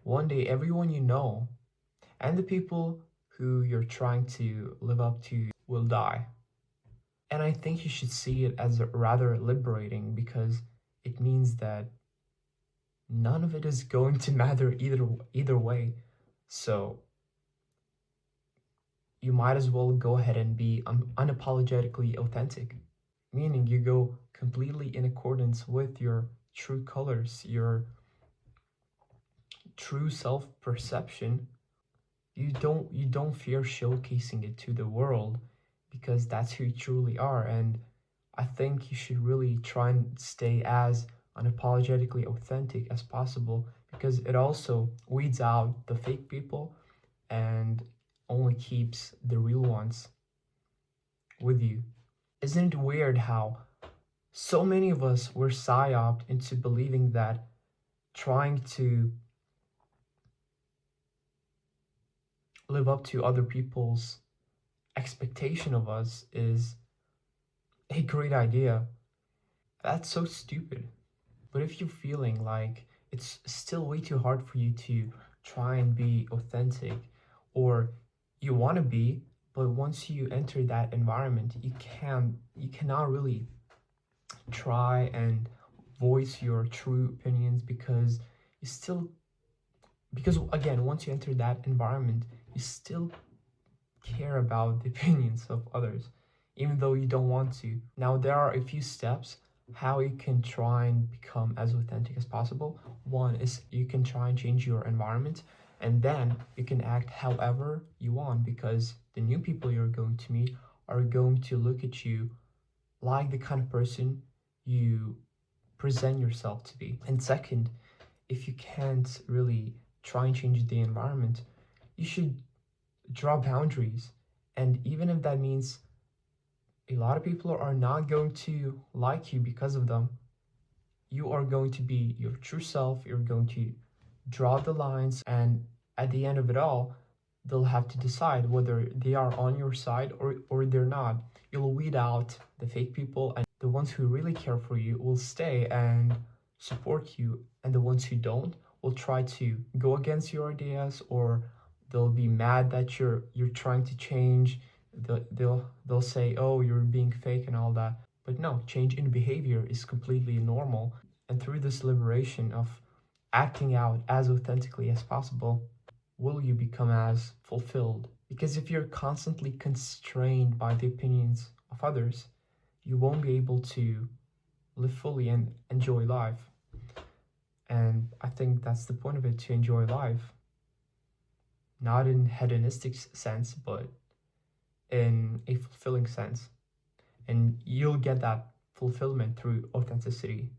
one day everyone you know and the people who you're trying to live up to will die. And I think you should see it as rather liberating because it means that none of it is going to matter either way. So you might as well go ahead and be unapologetically authentic, meaning you go completely in accordance with your true colors, your true self-perception. You don't fear showcasing it to the world because that's who you truly are. And I think you should really try and stay as unapologetically authentic as possible because it also weeds out the fake people and only keeps the real ones with you. Isn't it weird how so many of us were psyoped into believing that trying to live up to other people's expectation of us is a great idea? That's so stupid. But if you're feeling like it's still way too hard for you to try and be authentic, or you want to be, but once you enter that environment, you cannot really try and voice your true opinions because again, once you enter that environment, you still care about the opinions of others, even though you don't want to. Now, there are a few steps how you can try and become as authentic as possible. One is you can try and change your environment, and then you can act however you want because the new people you're going to meet are going to look at you like the kind of person you present yourself to be. And second, if you can't really try and change the environment, you should draw boundaries. And even if that means a lot of people are not going to like you because of them, you are going to be your true self. You're going to draw the lines, and at the end of it all, they'll have to decide whether they are on your side or they're not. You'll weed out the fake people, and the ones who really care for you will stay and support you, and the ones who don't will try to go against your ideas, or they'll be mad that you're trying to change. They'll say, oh, you're being fake and all that. But no, change in behavior is completely normal. And through this liberation of acting out as authentically as possible, will you become as fulfilled? Because if you're constantly constrained by the opinions of others, you won't be able to live fully and enjoy life. And I think that's the point of it, to enjoy life. Not in hedonistic sense, but in a fulfilling sense. And you'll get that fulfillment through authenticity.